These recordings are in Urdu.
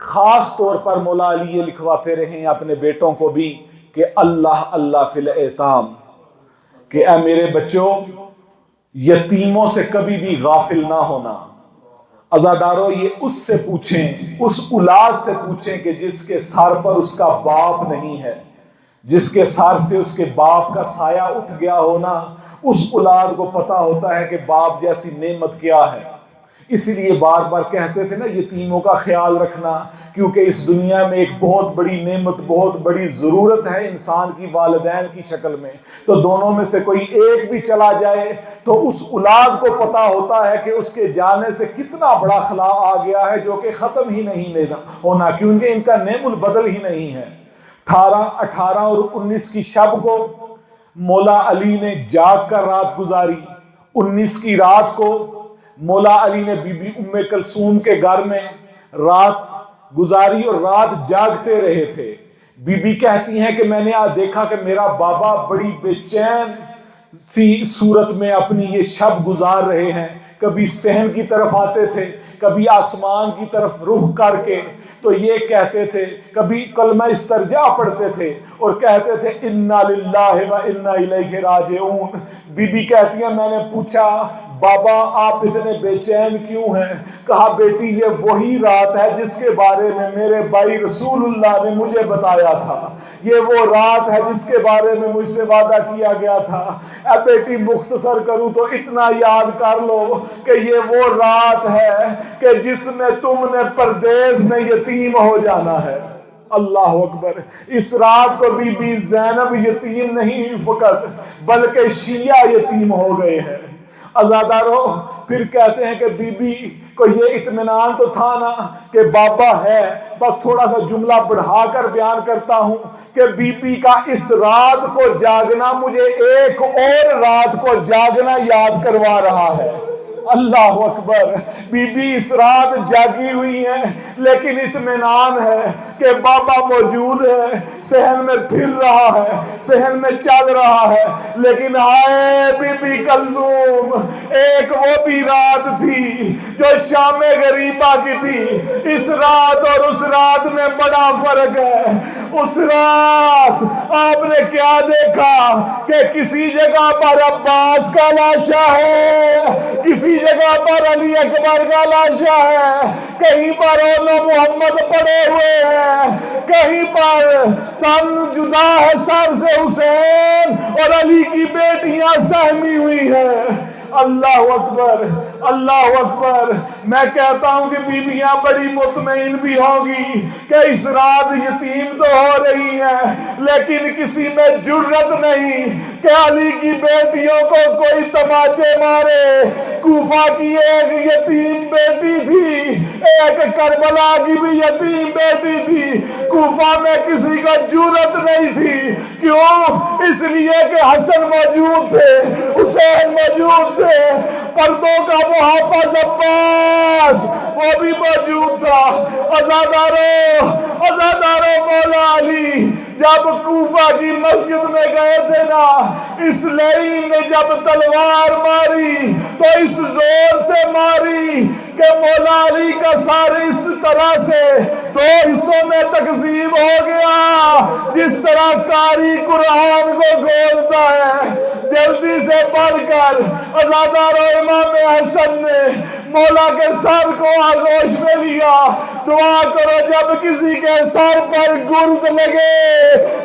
خاص طور پر مولا علی یہ لکھواتے رہے ہیں اپنے بیٹوں کو بھی کہ اللہ اللہ فی الایتام، کہ اے میرے بچوں یتیموں سے کبھی بھی غافل نہ ہونا۔ عزادارو یہ اس سے پوچھیں، اس اولاد سے پوچھیں کہ جس کے سر پر اس کا باپ نہیں ہے، جس کے سر سے اس کے باپ کا سایہ اٹھ گیا ہونا، اس اولاد کو پتا ہوتا ہے کہ باپ جیسی نعمت کیا ہے۔ اسی لیے بار بار کہتے تھے نا یتیموں کا خیال رکھنا، کیونکہ اس دنیا میں ایک بہت بڑی نعمت، بہت بڑی ضرورت ہے انسان کی والدین کی شکل میں، تو دونوں میں سے کوئی ایک بھی چلا جائے تو اس اولاد کو پتا ہوتا ہے کہ اس کے جانے سے کتنا بڑا خلا آ گیا ہے جو کہ ختم ہی نہیں ہونا، کیونکہ ان کا نعم البدل ہی نہیں ہے۔ 18 اور 19 کی شب کو مولا علی نے جاگ کر رات گزاری۔ 19 کی رات کو مولا علی نے بی بی ام کلثوم کے گھر میں رات گزاری اور رات جاگتے رہے تھے۔ بی بی کہتی ہیں کہ میں نے آج دیکھا کہ میرا بابا بڑی بے چین سی صورت میں اپنی یہ شب گزار رہے ہیں، کبھی صحن کی طرف آتے تھے، کبھی آسمان کی طرف رخ کر کے، تو یہ کہتے تھے، کبھی کلمہ استرجاع پڑھتے تھے اور کہتے تھے انا للہ و انا الیہ راجعون۔ بی بی کہتی ہیں میں نے پوچھا بابا آپ اتنے بے چین کیوں ہیں؟ کہا بیٹی یہ وہی رات ہے جس کے بارے میں میرے بھائی رسول اللہ نے مجھے بتایا تھا، یہ وہ رات ہے جس کے بارے میں مجھ سے وعدہ کیا گیا تھا۔ اے بیٹی مختصر کروں تو اتنا یاد کر لو کہ یہ وہ رات ہے کہ جس میں تم نے پردیس میں یتیم ہو جانا ہے۔ اللہ اکبر۔ اس رات کو بی بی زینب یتیم نہیں فقط بلکہ شیعہ یتیم ہو گئے ہیں۔ عزادارو پھر کہتے ہیں کہ بی بی کو یہ اطمینان تو تھا نا کہ بابا ہے، بس تھوڑا سا جملہ بڑھا کر بیان کرتا ہوں کہ بی بی کا اس رات کو جاگنا مجھے ایک اور رات کو جاگنا یاد کروا رہا ہے۔ اللہ اکبر۔ بی بی اس رات جاگی ہوئی ہیں لیکن اطمینان ہے کہ بابا موجود ہے، صحن میں پھر رہا ہے، صحن میں چل رہا ہے، لیکن ہائے بی بی کلثوم ایک وہ بھی رات تھی جو شام غریبہ کی تھی۔ اس رات اور اس رات میں بڑا فرق ہے۔ اس رات آپ نے کیا دیکھا کہ کسی جگہ پر عباس کا لاشا ہے، کسی جگہ پر علی اکبر کا لاشا ہے، کہیں پر اولو محمد پڑے ہوئے ہیں، کہیں پر تن جدا ہے سر سے حسین اور علی کی بیٹیاں سہمی ہوئی ہیں۔ اللہ اکبر، اللہ اکبر۔ میں کہتا ہوں کہ بیویاں بڑی مطمئن بھی ہوگی کہ اس رات یتیم تو ہو رہی ہیں لیکن کسی میں جرت نہیں کہ علی کی بیٹیوں کو کوئی تماچے مارے۔ کوفہ کی ایک یتیم بیٹی تھی، ایک کربلا کی بھی یتیم بیٹی تھی، کوفہ میں کسی کا جرت نہیں تھی۔ کیوں؟ اس لیے کہ حسن موجود تھے، حسین موجود تھے، پردوں کا محافظ عباس وہ بھی موجود تھا۔ عزادارو مولا علی جب کوفہ کی مسجد میں گئے تھے نا، اس لعین نے جب تلوار ماری تو اس زور سے ماری کہ مولا علی کا سر اس طرح سے 2 حصوں میں تقسیم ہو گیا جس طرح قاری قرآن کو کھولتا ہے۔ جلدی سے پڑھ کر عزادارو امام حسن نے مولا کے سر کو آغوش میں لیا۔ دعا کرو جب کسی کے سر پر گرد لگے،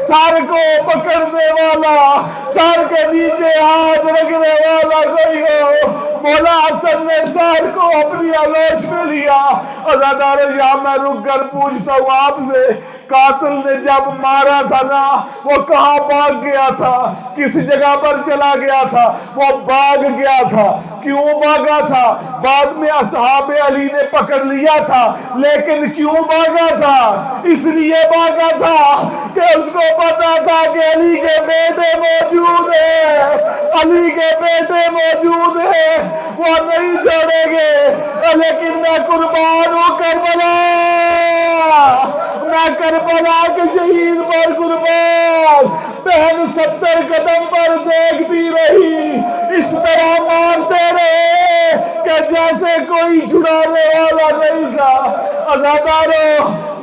سر کو پکڑنے والا، سر کے نیچے ہاتھ رکھنے والا کوئی ہو، مولا حسن نے سر کو اپنی آغوش میں لیا۔ عزادارو یہاں میں رک کر پوچھتا ہوں آپ سے، قاتل نے جب مارا تھا نا وہ کہاں بھاگ گیا تھا؟ کس جگہ پر چلا گیا تھا؟ وہ بھاگ گیا تھا۔ کیوں بھاگا تھا؟ بعد میں اصحاب علی نے پکڑ لیا تھا، لیکن کیوں بھاگا تھا؟ اس لیے بھاگا تھا کہ اس کو پتا تھا کہ علی کے بیٹے موجود ہیں، علی کے بیٹے موجود ہیں، وہ نہیں چھوڑیں گے۔ لیکن میں قربان ہوں کربلا، میں کربلا کے شہید پر قربان۔ بہن 70 قدم پر دیکھتی رہی، اس طرح مارتے رہے کہ جیسے کوئی چھڑانے والا نہیں تھا۔ عزادارو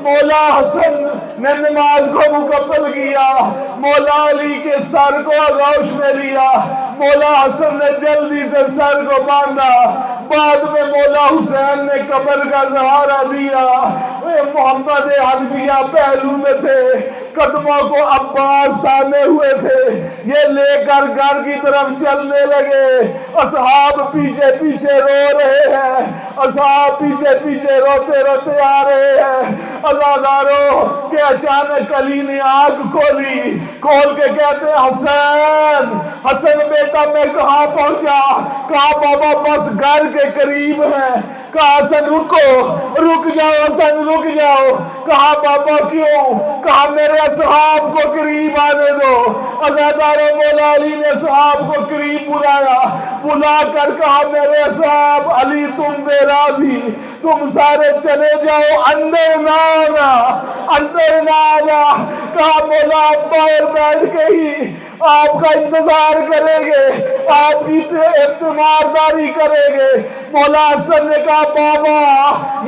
مولا حسن نے نماز کو مکمل کیا، مولا علی کے سر کو آغوش میں لیا، مولا حسن نے جلدی سے سر کو باندھا، بعد میں مولا حسین نے قبر کا سہارا دیا۔ محمد حنفیہ پہلو میں تھے، قدموں کو عباس تھامے ہوئے تھے، یہ لے کر گھر کی طرف چلنے لگے، اصحاب پیچھے پیچھے رو رہے ہیں، اصحاب پیچھے پیچھے روتے روتے آ رہے ہیں۔ عزاداروں کہ اچانک علی نے آنکھ کھولی، کھول کے کہتے ہیں حسین، حسن بیٹا میں کہاں پہنچا؟ کہا بابا بس گھر کے قریب ہیں۔ کہا حسن رک جاؤ، حسن رک جاؤ۔ کہا بابا کیوں؟ کہا میرے اصحاب کو قریب آنے دو۔ عزاداروں مولا علی نے اصحاب کو قریب بلا کر کہا میرے اصحاب، علی تم بے راضی، تم سارے چلے جاؤ، اندر نہ آنا، اندر نہ آنا۔ کہا مولا آپ باہر بیٹھ کے ہی آپ کا انتظار کریں گے، آپ کی اعتماداری کریں گے۔ مولا حسن نے کہا بابا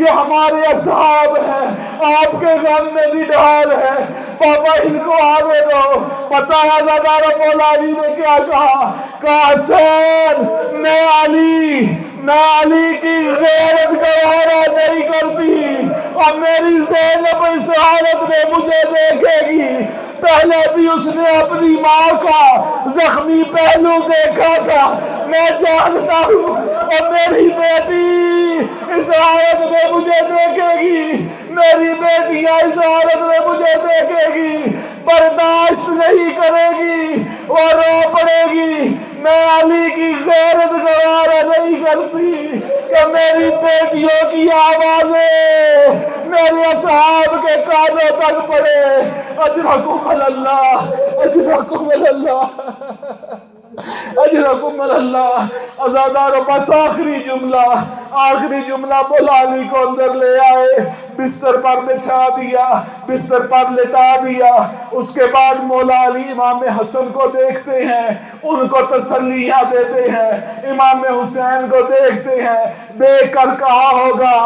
یہ ہمارے اصحاب ہیں، آپ کے غم میں بھی ڈھال ہے، بابا ان کو آنے دو۔ پتہ ہے عزاداروں مولا علی نے کیا کہا حسین میں علی کی غیرت گوارا نہیں کرتی، اور میری زینب اس حالت میں مجھے دیکھے گی۔ پہلے بھی اس نے اپنی ماں کا زخمی پہلو دیکھا تھا، میں جانتا ہوں، اور میری بیٹی اس حالت میں مجھے دیکھے گی، میری بیٹیاں اس حالت میں مجھے دیکھے گی، برداشت نہیں کرے گی، وہ رو پڑے گی۔ میں علی کی غیرت گوارا نہیں کرتی کہ میری بیٹیوں کی آوازیں میرے اصحاب کے کانوں تک پڑے۔ اجرکم اللہ، اجرکم اللہ، اجرکم اللہ۔ عزاداروں بس آخری جملہ مولا علی کو اندر لے آئے، بستر پر بچھا دیا، بستر پر لٹا دیا۔ اس کے بعد مولا علی امام حسن کو دیکھتے ہیں، ان کو تسلیاں دیتے ہیں، امام حسین کو دیکھتے ہیں، دیکھ کر کہا ہوگا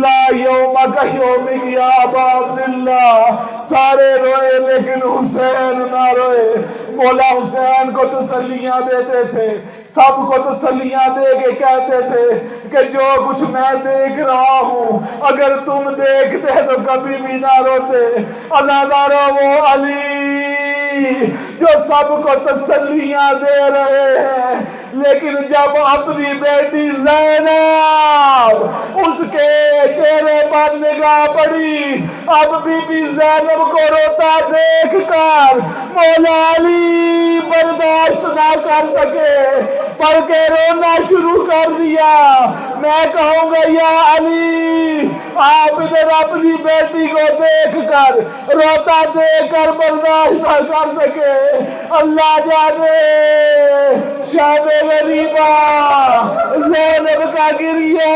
لا یوم کا یوم یا ابا عبداللہ، سارے روئے لیکن حسین نہ روئے۔ مولا حسین کو تسلیاں دیتے تھے، سب کو تسلیاں دے کے کہتے تھے کہ جو کچھ میں دیکھ رہا ہوں اگر تم دیکھتے تو کبھی بھی نہ روتے۔ عزاداروں وہ علی جو سب کو تسلیاں دے رہے ہیں، لیکن جب اپنی بیٹی زینب اس کے چہرے پر نگاہ پڑی، اب بی بی زینب کو روتا دیکھ کر مولا علی برداشت نہ کر سکے بلکہ رونا شروع کر دیا۔ میں کہوں گا یا علی، آپ ادھر اپنی بیٹی کو دیکھ کر روتا دیکھ کر برداشت نہ کر سکے، اللہ جانے شب غریبہ زینب کا گریہ